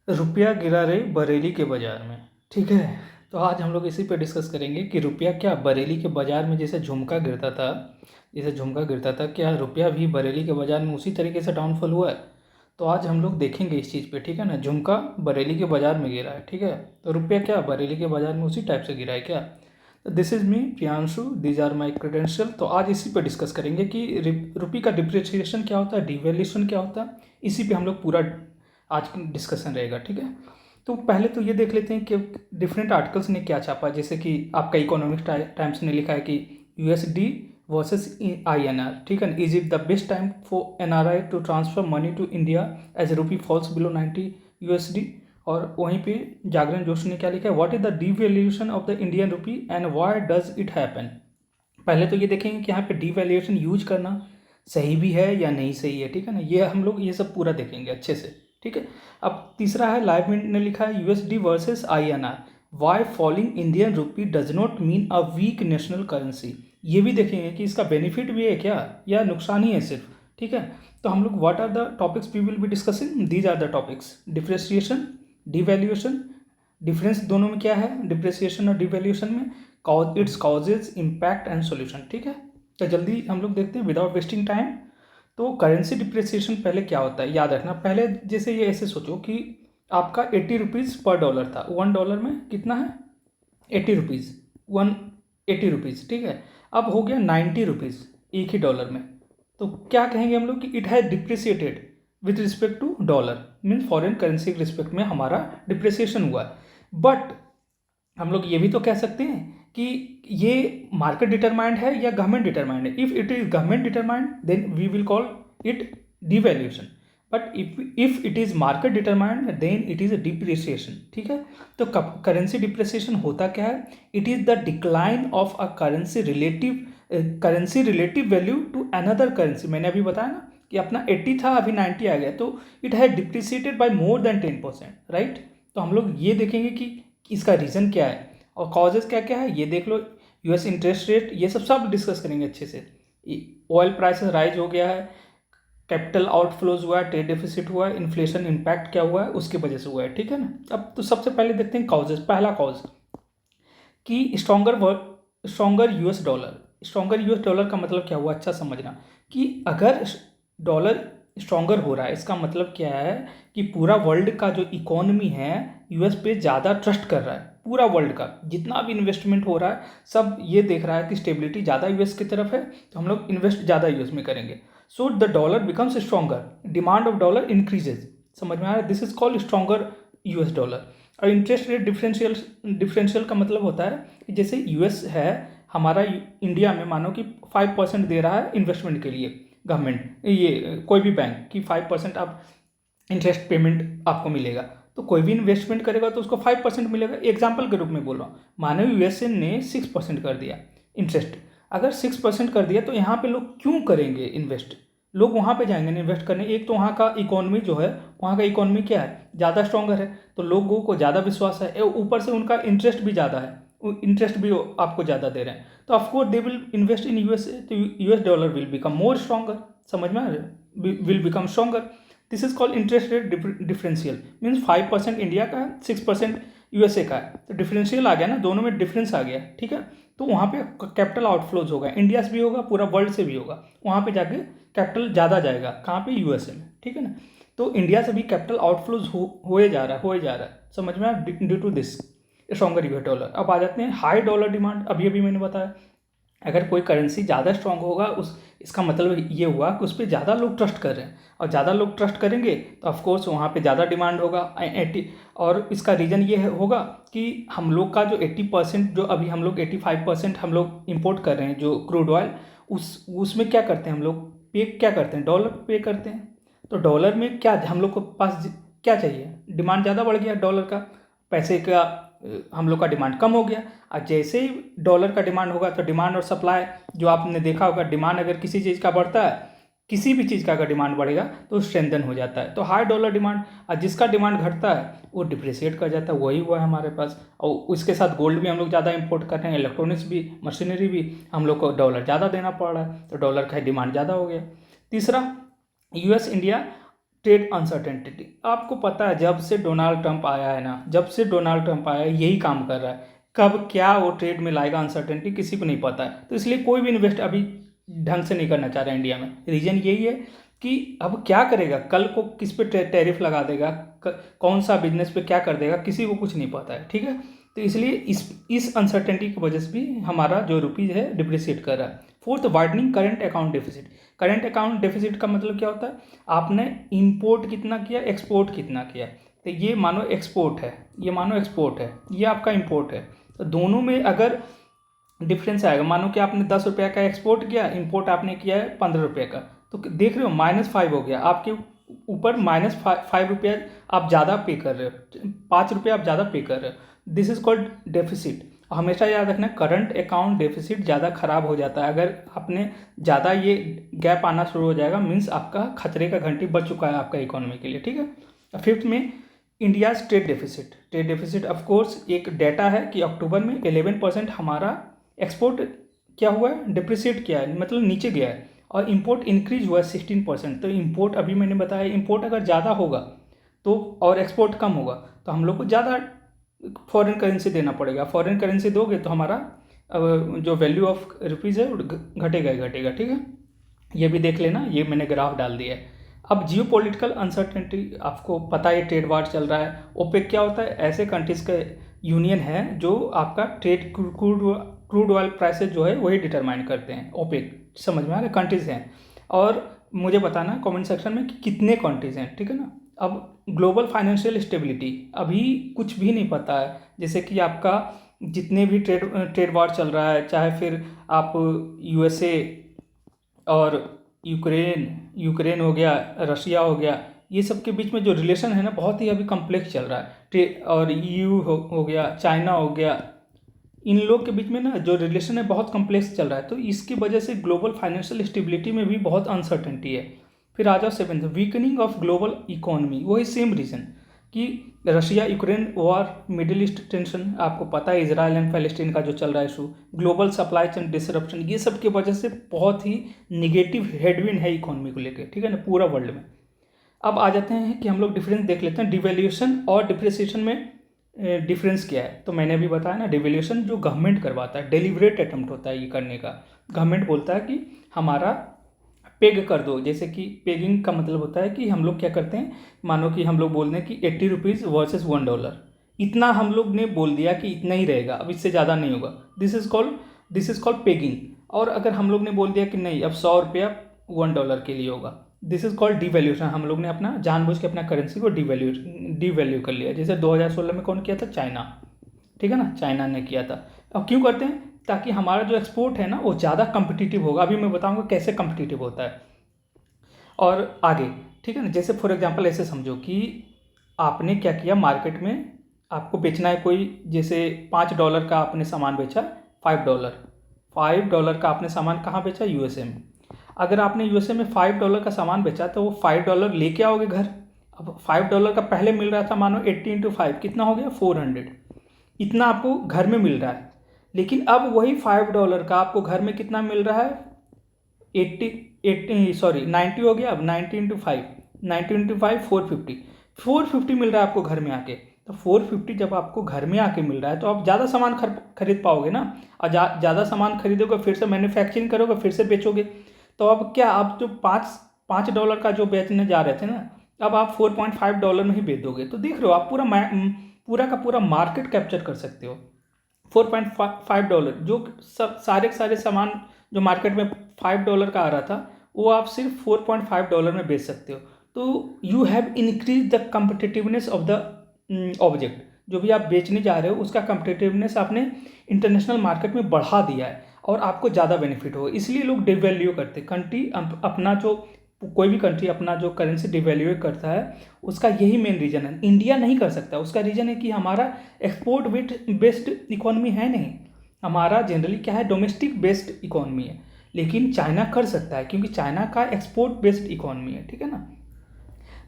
रुपया गिरा रे बरेली के बाज़ार में। ठीक है, तो आज हम लोग इसी पे डिस्कस करेंगे कि रुपया क्या बरेली के बाज़ार में जैसे झुमका गिरता था, क्या रुपया भी बरेली के बाज़ार में उसी तरीके से डाउनफॉल हुआ है? तो आज हम लोग देखेंगे इस चीज़ पे। ठीक है ना, झुमका बरेली के बाज़ार में गिरा है। ठीक है, तो रुपया क्या बरेली के बाज़ार में उसी टाइप से गिरा है क्या? तो this is me Priyanshu, these are my credential. तो आज इसी पे डिस्कस करेंगे कि रुपये का डिप्रिसिएशन क्या होता है, डिवैल्यूएशन क्या होता है। इसी पे हम लोग पूरा आज की डिस्कशन रहेगा। ठीक है, तो पहले तो ये देख लेते हैं कि डिफरेंट आर्टिकल्स ने क्या छापा। जैसे कि आपका इकोनॉमिक टाइम्स ने लिखा है कि यूएसडी वर्सेस आईएनआर। ठीक है, is it the best time for NRI to transfer money to India as rupee falls below 90 USD. और वहीं पे जागरण जोशी ने क्या लिखा है, what is the devaluation of the Indian rupee and why does it happen. पहले तो ये देखेंगे कि यहाँ पे डिवैल्यूएशन यूज करना सही भी है या नहीं सही है। ठीक है ना, ये हम लोग ये सब पूरा देखेंगे अच्छे से। ठीक है, अब तीसरा है, लाइव मिनट ने लिखा है USD versus INR, why falling Indian rupee does not mean a weak national currency. ये भी देखेंगे कि इसका बेनिफिट भी है क्या या नुकसान ही है सिर्फ। ठीक है, तो हम लोग what are the topics we will be discussing, these are the topics, depreciation, devaluation, difference दोनों में क्या है डिप्रेसिएशन और डिवैल्यूएशन में, cause its causes, impact and solution. ठीक है, तो जल्दी हम लोग देखते हैं विदाउट वेस्टिंग टाइम। तो करेंसी डिप्रिसिएशन पहले क्या होता है याद रखना। पहले जैसे ये ऐसे सोचो कि आपका 80 रुपीज़ पर डॉलर था, $1 में कितना है 80 रुपीज़, 180 रुपीज़। ठीक है, अब हो गया 90 रुपीज़ एक ही डॉलर में। तो क्या कहेंगे हम लोग कि it has depreciated with respect to dollar, means foreign currency के रिस्पेक्ट में हमारा डिप्रिसिएशन हुआ है। बट हम लोग ये भी तो कह सकते हैं कि ये मार्केट डिटरमाइंड है या गवर्नमेंट डिटरमाइंड है। If it is government determined then we will call it devaluation, but if it is market determined then it is depreciation. ठीक है, तो करेंसी डिप्रिसिएशन होता क्या है, it is the decline of a currency relative value to another currency. मैंने अभी बताया ना कि अपना 80 था अभी 90 आ गया, तो it has depreciated by more than 10%, right. तो हम लोग ये देखेंगे कि इसका रीज़न क्या है और कॉजेज़ क्या क्या है, ये देख लो। यूएस इंटरेस्ट रेट, ये सब डिस्कस करेंगे अच्छे से। ऑयल प्राइसेस राइज हो गया है, कैपिटल आउटफ्लोज हुआ है, ट्रेड डेफिसिट हुआ है, इन्फ्लेशन इम्पैक्ट क्या हुआ है उसकी वजह से हुआ है। ठीक है ना, अब तो सबसे पहले देखते हैं कॉजेज़। पहला कॉज कि stronger US dollar. Stronger US dollar का मतलब क्या हुआ, अच्छा समझना कि अगर डॉलर स्ट्रॉन्गर हो रहा है इसका मतलब क्या है कि पूरा वर्ल्ड का जो इकोनॉमी है यूएस पे ज़्यादा ट्रस्ट कर रहा है। पूरा वर्ल्ड का जितना भी इन्वेस्टमेंट हो रहा है सब ये देख रहा है कि स्टेबिलिटी ज़्यादा यूएस की तरफ है, तो हम लोग इन्वेस्ट ज़्यादा यूएस में करेंगे। So the dollar becomes stronger, demand of dollar increases. समझ में आ रहा है, this is called stronger US dollar. और इंटरेस्ट रेट डिफरेंशियल का मतलब होता है कि जैसे यूएस है हमारा इंडिया में, मानो कि 5% दे रहा है इन्वेस्टमेंट के लिए गवर्नमेंट, ये कोई भी बैंक की 5% आप इंटरेस्ट पेमेंट आपको मिलेगा, तो कोई भी इन्वेस्टमेंट करेगा तो उसको 5% मिलेगा। एग्जाम्पल के रूप में बोल रहा हूँ, मानो यूएसए ने 6% कर दिया इंटरेस्ट। अगर 6% कर दिया तो यहाँ पे लोग क्यों करेंगे इन्वेस्ट, लोग वहाँ पे जाएंगे इन्वेस्ट करने। एक तो वहाँ का इकोनॉमी जो है, वहाँ का इकोनॉमी क्या है, ज़्यादा स्ट्रॉन्गर है, तो लोगों को ज़्यादा विश्वास है, ऊपर से उनका इंटरेस्ट भी ज़्यादा है, इंटरेस्ट भी आपको ज़्यादा दे रहे हैं, तो of course they will invest in USA, तो US dollar will become more stronger. समझ में आ रहा है, will become stronger. This is called interest rate differential, means 5% India का है, 6% यूएसए का है, तो डिफरेंशियल आ गया ना, दोनों में डिफरेंस आ गया। ठीक है, तो वहाँ पे कैपिटल आउटफ्लोज होगा, इंडिया से भी होगा, पूरा वर्ल्ड से भी होगा, वहाँ पे जाके कैपिटल ज़्यादा जाएगा, कहाँ पे, यूएसए में। ठीक है ना, तो इंडिया से भी कैपिटल आउटफ्लोज होए जा रहा है। समझ में आया, due to this stronger US dollar. अब आ जाते हैं हाई डॉलर डिमांड। अभी मैंने बताया अगर कोई करेंसी ज़्यादा स्ट्रॉन्ग होगा उस इसका मतलब ये हुआ कि उस पर ज़्यादा लोग ट्रस्ट कर रहे हैं, और ज़्यादा लोग ट्रस्ट करेंगे तो ऑफकोर्स वहाँ पे ज़्यादा डिमांड होगा। और इसका रीज़न ये होगा कि हम लोग का जो 80%, जो अभी हम लोग 85% हम लोग इंपोर्ट कर रहे हैं जो क्रूड ऑयल, उसमें क्या करते हैं हम लोग, पे क्या करते हैं, डॉलर पे करते हैं। तो डॉलर में क्या हम लोग को पास क्या चाहिए, डिमांड ज़्यादा बढ़ गया डॉलर का, पैसे का हम लोग का डिमांड कम हो गया। और जैसे ही डॉलर का डिमांड होगा तो डिमांड और सप्लाई, जो आपने देखा होगा, डिमांड अगर किसी चीज़ का बढ़ता है, किसी भी चीज़ का अगर डिमांड बढ़ेगा तो स्ट्रेंथन हो जाता है, तो हाई डॉलर डिमांड। और जिसका डिमांड घटता है वो डिप्रिसिएट कर जाता है, वही हुआ है हमारे पास। और उसके साथ गोल्ड भी हम लोग ज़्यादा इंपोर्ट कर रहे हैं, इलेक्ट्रॉनिक्स भी, मशीनरी भी, हम लोग को डॉलर ज़्यादा देना पड़ रहा है, तो डॉलर का डिमांड ज़्यादा हो गया। तीसरा, यूएस इंडिया ट्रेड अनसर्टेनिटी। आपको पता है जब से डोनाल्ड ट्रंप आया है ना, जब से डोनाल्ड ट्रंप आया है यही काम कर रहा है। कब क्या वो ट्रेड में लाएगा अनसर्टेनिटी किसी को नहीं पता है, तो इसलिए कोई भी इन्वेस्ट अभी ढंग से नहीं करना चाह रहा है इंडिया में। रीज़न यही है कि अब क्या करेगा, कल को किस पे टैरिफ लगा देगा, कौन सा बिजनेस पे क्या कर देगा, किसी को कुछ नहीं पता है, ठीक है। तो इसलिए इस अनसर्टेनिटी की वजह से भी हमारा जो रुपीज़ है डिप्रिसिएट कर रहा है। Fourth, widening current account deficit. Current account deficit का मतलब क्या होता है, आपने इंपोर्ट कितना किया, एक्सपोर्ट कितना किया। तो ये मानो एक्सपोर्ट है, ये मानो एक्सपोर्ट है, ये आपका इंपोर्ट है। तो दोनों में अगर डिफरेंस आएगा, मानो कि आपने 10 रुपये का एक्सपोर्ट किया, इंपोर्ट आपने किया है 15 रुपये का, तो देख रहे हो -5 हो गया आपके ऊपर, -5 रुपया आप ज़्यादा पे कर रहे हो, 5 रुपये आप ज़्यादा पे कर रहे हो। This is called deficit. हमेशा याद रखना, करंट अकाउंट डेफिसिट ज़्यादा खराब हो जाता है अगर आपने ज़्यादा ये गैप आना शुरू हो जाएगा, मीन्स आपका खतरे का घंटी बज चुका है आपका इकोनॉमी के लिए, ठीक है। फिफ्थ में India's trade deficit. Trade deficit of course एक डाटा है कि अक्टूबर में 11% हमारा एक्सपोर्ट क्या हुआ है, डिप्रिसिएट किया है, मतलब नीचे गया है, और इंपोर्ट इंक्रीज हुआ है 16%। तो इंपोर्ट अभी मैंने बताया, इंपोर्ट अगर ज़्यादा होगा तो और एक्सपोर्ट कम होगा तो हम लोग को ज़्यादा फॉरेन करेंसी देना पड़ेगा। फॉरेन करेंसी दोगे तो हमारा जो वैल्यू ऑफ रुपीज़ है वो घटेगा ही घटेगा, ठीक है। ये भी देख लेना, ये मैंने ग्राफ डाल दिया है। अब जियो पोलिटिकल अनसर्टेनिटी, आपको पता है ट्रेड वार चल रहा है। ओपेक क्या होता है, ऐसे कंट्रीज़ का यूनियन है जो आपका ट्रेड क्रूड ऑयल प्राइसेस जो है वही डिटरमाइन करते हैं। ओपेक समझ में आ रहा है, कंट्रीज़ हैं। और मुझे बताना कमेंट सेक्शन में कि कितने कंट्रीज़ हैं, ठीक है ना। अब ग्लोबल फाइनेंशियल स्टेबिलिटी अभी कुछ भी नहीं पता है। जैसे कि आपका जितने भी ट्रेड वार चल रहा है, चाहे फिर आप यूएसए और यूक्रेन हो गया, रशिया हो गया, ये सब के बीच में जो रिलेशन है ना बहुत ही अभी कम्प्लेक्स चल रहा है। और ईयू हो गया, चाइना हो गया, इन लोग के बीच में ना जो रिलेशन है बहुत कम्प्लेक्स चल रहा है। तो इसकी वजह से ग्लोबल फाइनेंशियल स्टेबिलिटी में भी बहुत अनसर्टेनिटी है। फिर आ जाओ 7th, weakening of global economy. वही सेम रीज़न कि Russia Ukraine war, middle east tension, आपको पता है इजराइल एंड पैलेस्टीन का जो चल रहा है issue, global supply chain disruption, ये सब की वजह से बहुत ही निगेटिव हेडविंड है इकोनॉमी को लेकर, ठीक है ना, पूरा वर्ल्ड में। अब आ जाते हैं कि हम लोग डिफरेंस देख लेते हैं डिवेल्यूशन और डिप्रिसिएशन में डिफरेंस क्या है। तो मैंने अभी बताया ना, डिवेल्यूशन जो गवर्नमेंट करवाता है, डेलिब्रेट अटेम्प्ट होता है ये करने का। गवर्नमेंट बोलता है कि हमारा पेग कर दो, जैसे कि पेगिंग का मतलब होता है कि हम लोग क्या करते हैं, मानो कि हम लोग बोल दें कि 80 रुपीज़ वर्सेस $1, इतना हम लोग ने बोल दिया कि इतना ही रहेगा, अब इससे ज़्यादा नहीं होगा। This is called pegging. और अगर हम लोग ने बोल दिया कि नहीं अब 100 रुपया $1 के लिए होगा, दिस इज़ कॉल्ड डिवैल्यूशन। हम लोग ने अपना जानबूझ के अपना करेंसी को डिवैल्यू कर लिया। जैसे 2016 में कौन किया था, चाइना, ठीक है ना, चाइना ने किया था। अब क्यों करते हैं, ताकि हमारा जो एक्सपोर्ट है ना वो ज़्यादा कम्पिटिटिव होगा। अभी मैं बताऊंगा कैसे कम्पिटिटिव होता है और आगे, ठीक है ना। जैसे फॉर एग्जांपल ऐसे समझो कि आपने क्या किया, मार्केट में आपको बेचना है कोई, जैसे $5 का आपने सामान बेचा, $5 का आपने सामान कहाँ बेचा, यूएसए में। अगर आपने यूएसए में $5 का सामान बेचा तो वो $5 लेके आओगे घर। अब $5 का पहले मिल रहा था, मानो 80 × 5 कितना हो गया, 400, इतना आपको घर में मिल रहा है। लेकिन अब वही $5 का आपको घर में कितना मिल रहा है, 90 हो गया। अब 90 × 5, 450 मिल रहा है आपको घर में आके। तो 450 जब आपको घर में आके मिल रहा है तो आप ज़्यादा सामान खरीद पाओगे ना, और ज़्यादा सामान खरीदोगे, फिर से मैन्युफैक्चरिंग करोगे, फिर से बेचोगे। तो अब क्या, आप जो $5 का जो बेचने जा रहे थे ना, अब आप $4.5 में ही बेच दोगे। तो देख रहे हो आप पूरा का पूरा मार्केट कैप्चर कर सकते हो। $4.5 जो सब सारे सामान जो मार्केट में $5 का आ रहा था वो आप सिर्फ $4.5 में बेच सकते हो। तो you have increase the competitiveness of the object. जो भी आप बेचने जा रहे हो उसका कम्पिटिटिवनेस आपने इंटरनेशनल मार्केट में बढ़ा दिया है और आपको ज़्यादा बेनिफिट होगा। इसलिए लोग डिवैल्यू करते हैं। कंट्री अपना जो कोई भी कंट्री अपना जो करेंसी डिवैल्यू करता है उसका यही मेन रीज़न है। इंडिया नहीं कर सकता, उसका रीज़न है कि हमारा एक्सपोर्ट बेस्ड इकोनॉमी है नहीं, हमारा जनरली क्या है, डोमेस्टिक बेस्ड इकोनॉमी है। लेकिन चाइना कर सकता है क्योंकि चाइना का एक्सपोर्ट बेस्ड इकोनॉमी है, ठीक है ना।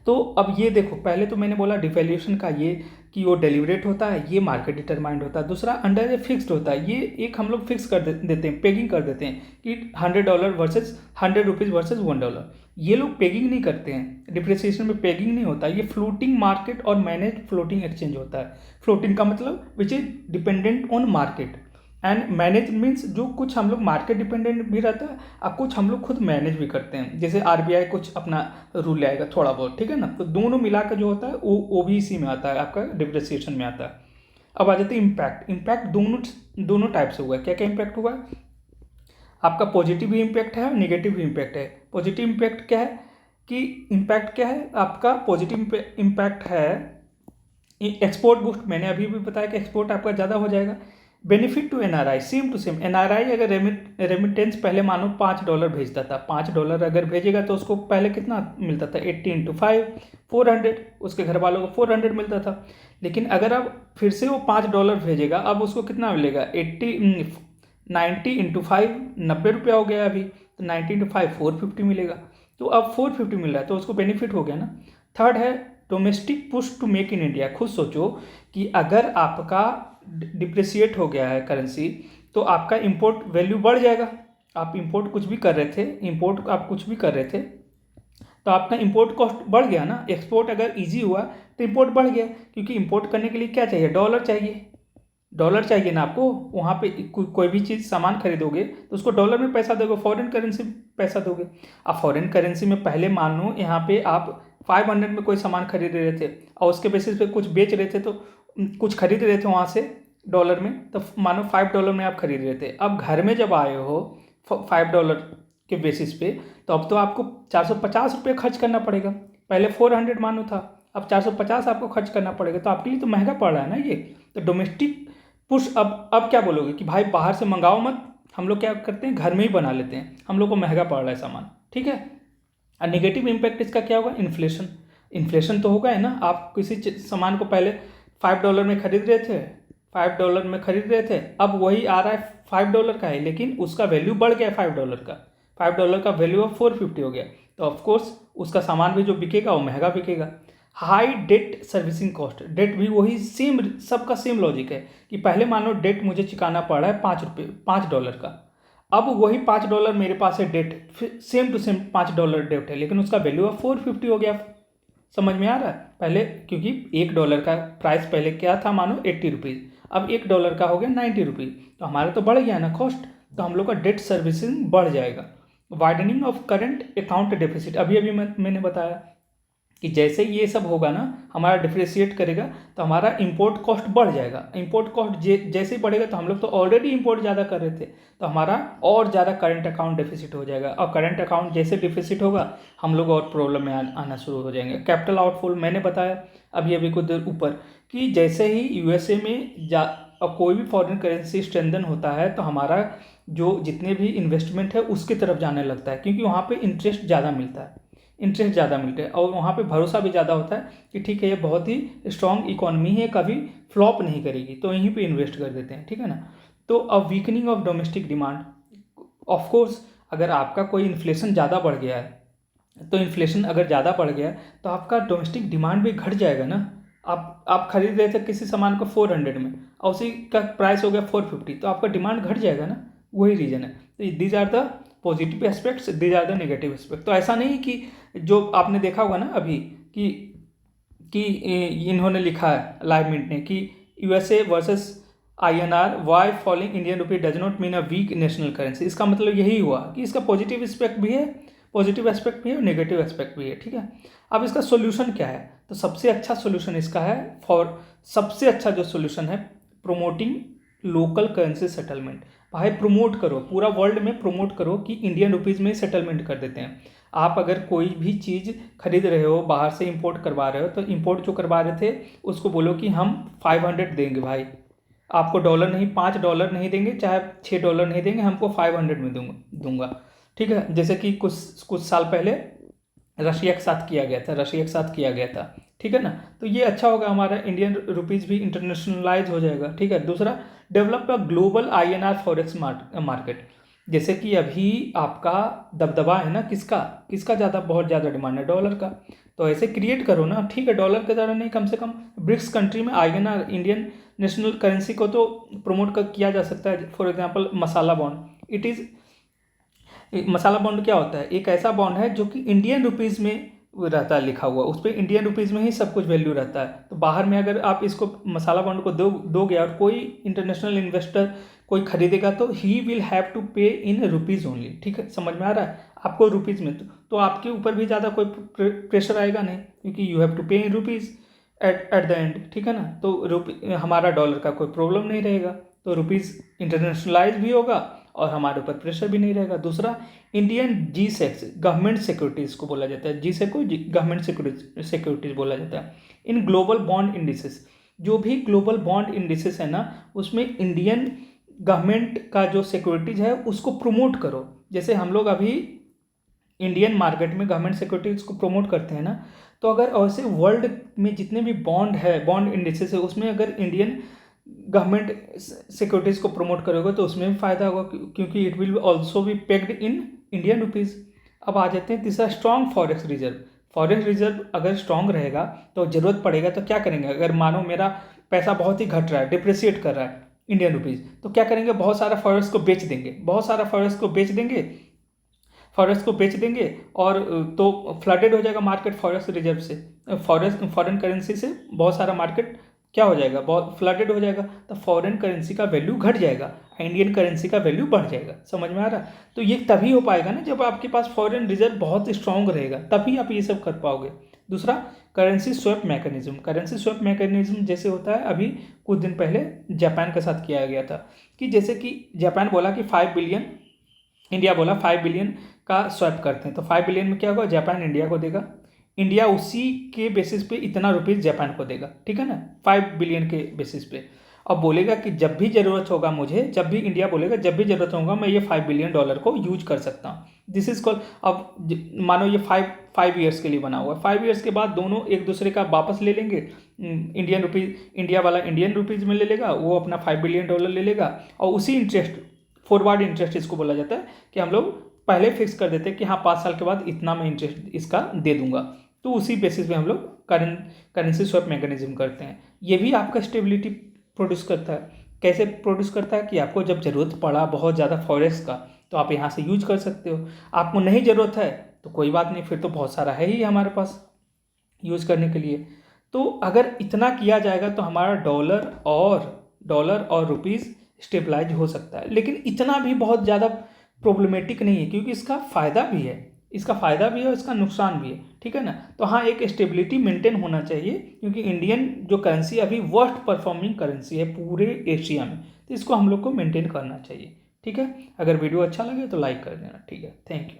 तो अब ये देखो, पहले तो मैंने बोला डिवैल्यूएशन का ये कि वो डेलिब्रेट होता है, ये मार्केट डिटरमाइंड होता है। दूसरा अंडर ए फिक्स्ड होता है, ये एक हम लोग फिक्स कर देते हैं, पेगिंग कर देते हैं कि $100 वर्सेस $100 वर्सेस $1। ये लोग पेगिंग नहीं करते हैं, डिप्रिसिएशन में पेगिंग नहीं होता, ये फ्लोटिंग मार्केट और मैनेज फ्लोटिंग एक्सचेंज होता है। फ्लोटिंग का मतलब which is dependent on market, and manage means जो कुछ हम लोग मार्केट डिपेंडेंट भी रहता है और कुछ हम लोग खुद मैनेज भी करते हैं, जैसे आरबीआई कुछ अपना रूल लाएगा थोड़ा बहुत, ठीक है ना। तो दोनों मिलाकर जो होता है वो ओबीसी में आता है, आपका डिप्रिसिएशन में आता है। अब आ जाते हैं इम्पैक्ट। इम्पैक्ट दोनों टाइप से हुआ है। क्या क्या इम्पैक्ट हुआ है? आपका पॉजिटिव भी इम्पैक्ट है और निगेटिव भी इम्पैक्ट है। पॉजिटिव इम्पैक्ट क्या है कि इम्पैक्ट क्या है आपका? पॉजिटिव इम्पैक्ट है एक्सपोर्ट बूस्ट। मैंने अभी भी बताया कि एक्सपोर्ट आपका ज़्यादा हो जाएगा। Benefit to NRI, same to same. NRI अगर रेमिटेंस पहले मानो $5 भेजता था, $5 अगर भेजेगा तो उसको पहले कितना मिलता था? 80 × 5 400, उसके घर वालों को 400 मिलता था। लेकिन अगर अब फिर से वो $5 भेजेगा, अब उसको कितना मिलेगा? 90 × 5 ₹90 हो गया अभी, तो 90 × 5 450 मिलेगा। तो अब 450 मिल रहा है तो उसको बेनिफिट हो गया ना। थर्ड है domestic push to make in India. खुद सोचो कि अगर आपका डिप्रिसिएट हो गया है करेंसी तो आपका इंपोर्ट वैल्यू बढ़ जाएगा। आप इंपोर्ट कुछ भी कर रहे थे, इंपोर्ट आप कुछ भी कर रहे थे तो आपका इंपोर्ट कॉस्ट बढ़ गया ना। एक्सपोर्ट अगर इजी हुआ तो इंपोर्ट बढ़ गया, क्योंकि इंपोर्ट करने के लिए क्या चाहिए? डॉलर चाहिए। डॉलर चाहिए ना आपको। वहाँ पे कोई भी चीज़ सामान खरीदोगे तो उसको डॉलर में पैसा दोगे, फॉरेन करेंसी में पैसा दोगे। आप फॉरेन करेंसी में पहले मान लो यहाँ पे आप 500 में कोई सामान खरीद रहे थे और उसके बेसिस पे कुछ बेच रहे थे, तो कुछ खरीद रहे थे वहाँ से डॉलर में, तो मानो $5 में आप खरीद रहे थे। अब घर में जब आए हो $5 के बेसिस पे, तो अब तो आपको ₹450 खर्च करना पड़ेगा। पहले 400 मानो था, अब 450 आपको खर्च करना पड़ेगा। तो आपके लिए तो महंगा पड़ रहा है ना ये। तो डोमेस्टिक पुश, अब क्या बोलोगे कि भाई बाहर से मंगाओ मत, हम लोग क्या करते हैं घर में ही बना लेते हैं, हम लोग को महंगा पड़ रहा है सामान, ठीक है। और नेगेटिव इम्पैक्ट इसका क्या होगा? इन्फ्लेशन। इन्फ्लेशन तो होगा है ना। आप किसी सामान को पहले $5 में खरीद रहे थे, $5 में खरीद रहे थे, अब वही आ रहा है $5 का है, लेकिन उसका वैल्यू बढ़ गया $5 का। $5 का वैल्यू अब 450 हो गया, तो ऑफकोर्स उसका सामान भी जो बिकेगा वो महंगा बिकेगा। High debt servicing cost. Debt भी वही सेम, सबका सेम लॉजिक है कि पहले मान लो डेट मुझे चुकाना पड़ रहा है $5 का। अब वही $5 मेरे पास है debt, same to same $5 debt है, लेकिन उसका वैल्यू अब 450 हो गया। समझ में आ रहा है? पहले क्योंकि $1 का प्राइस पहले क्या था, मानो ₹80, अब $1 का हो गया ₹90, तो हमारा तो बढ़ गया ना कॉस्ट, तो हम लोग का डेट सर्विसिंग बढ़ जाएगा। Widening of current account deficit, अभी मैंने बताया कि जैसे ये सब होगा ना, हमारा डिफ्रेशिएट करेगा तो हमारा इंपोर्ट कॉस्ट बढ़ जाएगा। इंपोर्ट कॉस्ट जैसे ही बढ़ेगा, तो हम लोग तो ऑलरेडी इंपोर्ट ज़्यादा कर रहे थे, तो हमारा और ज़्यादा करंट अकाउंट डेफिसिट हो जाएगा। और करंट अकाउंट जैसे डिफिसिट होगा, हम लोग और प्रॉब्लम में आना शुरू हो जाएंगे। कैपिटल आउटफ्लो मैंने बताया अभी कुछ देर ऊपर कि जैसे ही यूएसए में कोई भी फॉरेन करेंसी स्ट्रेंथन होता है, तो हमारा जो जितने भी इन्वेस्टमेंट है उसकी तरफ जाने लगता है, क्योंकि वहाँ पे इंटरेस्ट ज़्यादा मिलता है, इंटरेस्ट ज़्यादा मिलते हैं, और वहाँ पे भरोसा भी ज़्यादा होता है कि ठीक है ये बहुत ही स्ट्रॉन्ग इकोनॉमी है, कभी फ्लॉप नहीं करेगी, तो यहीं पे इन्वेस्ट कर देते हैं, ठीक है ना। तो अब weakening of domestic demand, of course अगर आपका कोई इन्फ्लेशन ज़्यादा बढ़ गया है, तो इन्फ्लेशन अगर ज़्यादा बढ़ गया तो आपका डोमेस्टिक डिमांड भी घट जाएगा ना। आप खरीद रहे थे किसी सामान को 400 में और उसी का प्राइस हो गया 450, तो आपका डिमांड घट जाएगा ना। वही रीज़न है। तो these are the positive aspects, these are the negative aspect. तो ऐसा नहीं कि जो आपने देखा होगा ना अभी कि इन्होंने लिखा है लाइव मिनट ने कि USA versus INR, why falling Indian rupee does not mean a weak national currency. इसका मतलब यही हुआ कि इसका पॉजिटिव एस्पेक्ट भी है, पॉजिटिव एस्पेक्ट भी है और नेगेटिव एस्पेक्ट भी है, ठीक है। अब इसका सोल्यूशन क्या है? तो सबसे अच्छा सोल्यूशन इसका है, सबसे अच्छा जो सोल्यूशन है, प्रोमोटिंग लोकल करेंसी सेटलमेंट। भाई प्रमोट करो, पूरा वर्ल्ड में प्रमोट करो कि इंडियन रुपीज़ में सेटलमेंट कर देते हैं। आप अगर कोई भी चीज़ खरीद रहे हो, बाहर से इंपोर्ट करवा रहे हो, तो इंपोर्ट जो करवा रहे थे उसको बोलो कि हम 500 देंगे भाई, आपको डॉलर नहीं, $5 नहीं देंगे, चाहे $6 नहीं देंगे, हमको 500 में दूंगा, ठीक है। जैसे कि कुछ साल पहले रशिया के साथ किया गया था, ठीक है ना। तो ये अच्छा होगा, हमारा इंडियन रुपीज़ भी इंटरनेशनलाइज हो जाएगा, ठीक है। दूसरा, develop a global INR forex market. जैसे कि अभी आपका दबदबा है ना, किसका ज़्यादा, बहुत ज़्यादा डिमांड है, डॉलर का। तो ऐसे क्रिएट करो ना, ठीक है, डॉलर के तरह नहीं, कम से कम ब्रिक्स कंट्री में INR, इंडियन नेशनल करेंसी को तो प्रमोट किया जा सकता है। For example masala bond, it is masala bond क्या होता है? एक ऐसा बॉन्ड है जो कि इंडियन रुपीज़ में रहता है लिखा हुआ, उस पर इंडियन रुपीज़ में ही सब कुछ वैल्यू रहता है। तो बाहर में अगर आप इसको मसाला बॉन्ड को दोगे और कोई इंटरनेशनल इन्वेस्टर कोई खरीदेगा तो ही विल हैव टू पे इन रुपीज़ ओनली। ठीक है, समझ में आ रहा है आपको? रुपीज़ में तो आपके ऊपर भी ज़्यादा कोई प्रेशर आएगा नहीं, क्योंकि यू हैव टू पे in rupees at the end. ठीक है ना? तो हमारा डॉलर का कोई प्रॉब्लम नहीं रहेगा, तो रुपीज़ इंटरनेशनलाइज भी होगा और हमारे ऊपर प्रेशर भी नहीं रहेगा। दूसरा, इंडियन G-Secs गवर्नमेंट सिक्योरिटीज़ को बोला जाता है। G-Sec को गवर्नमेंट सिक्योरिटीज़ बोला जाता है। इन ग्लोबल बॉन्ड इंडिसेस, जो भी ग्लोबल बॉन्ड इंडिसेस है ना, उसमें इंडियन गवर्नमेंट का जो सिक्योरिटीज़ है उसको प्रमोट करो। जैसे हम लोग अभी इंडियन मार्केट में गवर्नमेंट सिक्योरिटीज़ को प्रमोट करते हैं ना, तो अगर ऐसे वर्ल्ड में जितने भी बॉन्ड है, बॉन्ड इंडिसेस है, उसमें अगर इंडियन गवर्नमेंट सिक्योरिटीज़ को प्रमोट करोगे तो उसमें भी फ़ायदा होगा, क्योंकि it will also be pegged in Indian rupees. अब आ जाते हैं तीसरा, strong forex reserve. Forex reserve अगर स्ट्रॉन्ग रहेगा तो ज़रूरत पड़ेगा तो क्या करेंगे? अगर मानो मेरा पैसा बहुत ही घट रहा है, डिप्रिसिएट कर रहा है इंडियन रुपीज़, तो क्या करेंगे? बहुत सारा फॉरेक्स को बेच देंगे, बहुत सारा फॉरेक्स को बेच देंगे, फॉरेक्स को बेच देंगे और तो फ्लडेड हो जाएगा मार्केट फॉरेक्स रिजर्व से, फॉरेन करेंसी से बहुत सारा मार्केट क्या हो जाएगा? बहुत फ्लडेड हो जाएगा, तो फॉरेन करेंसी का वैल्यू घट जाएगा, इंडियन करेंसी का वैल्यू बढ़ जाएगा। समझ में आ रहा है? तो ये तभी हो पाएगा ना जब आपके पास फॉरेन रिजर्व बहुत स्ट्रांग रहेगा, तभी आप ये सब कर पाओगे। दूसरा, currency swap mechanism. Currency swap mechanism जैसे होता है, अभी कुछ दिन पहले जापान के साथ किया गया था, कि जैसे कि जापान बोला कि 5 बिलियन, इंडिया बोला 5 बिलियन का स्वैप करते हैं, तो 5 बिलियन में क्या होगा? जापान इंडिया को देगा, इंडिया उसी के बेसिस पे इतना रुपीज़ जापान को देगा। ठीक है ना? 5 बिलियन के बेसिस पे। अब बोलेगा कि जब भी ज़रूरत होगा मुझे, जब भी इंडिया बोलेगा जब भी ज़रूरत होगा मैं ये 5 बिलियन डॉलर को यूज कर सकता हूँ। दिस इज कॉल्ड, अब मानो ये 5 ईयर्स के लिए बना हुआ है, 5 ईयर्स के बाद दोनों एक दूसरे का वापस ले लेंगे। इंडियन रुपीज़, इंडिया वाला इंडियन रुपीज़ में ले लेगा, वो अपना 5 बिलियन डॉलर ले लेगा, और उसी इंटरेस्ट, फॉरवर्ड इंटरेस्ट इसको बोला जाता है, कि हम लोग पहले फिक्स कर देते हैं कि हाँ 5 साल के बाद इतना मैं इंटरेस्ट इसका दे दूंगा, तो उसी बेसिस पे हम लोग करेंसी स्वैप मैकेनिज्म करते हैं। ये भी आपका स्टेबिलिटी प्रोड्यूस करता है। कैसे प्रोड्यूस करता है? कि आपको जब ज़रूरत पड़ा बहुत ज़्यादा फॉरेक्स का, तो आप यहाँ से यूज कर सकते हो। आपको नहीं ज़रूरत है तो कोई बात नहीं, फिर तो बहुत सारा है ही हमारे पास यूज करने के लिए। तो अगर इतना किया जाएगा तो हमारा डॉलर और रुपीज़ स्टेबलाइज हो सकता है। लेकिन इतना भी बहुत ज़्यादा प्रॉब्लमेटिक नहीं है, क्योंकि इसका फ़ायदा भी है, और इसका नुकसान भी है। ठीक है ना? तो हाँ, एक स्टेबिलिटी मेंटेन होना चाहिए, क्योंकि इंडियन जो करेंसी अभी वर्स्ट परफॉर्मिंग करेंसी है पूरे एशिया में, तो इसको हम लोग को मेंटेन करना चाहिए। ठीक है? अगर वीडियो अच्छा लगे तो लाइक कर देना। ठीक है, थैंक यू।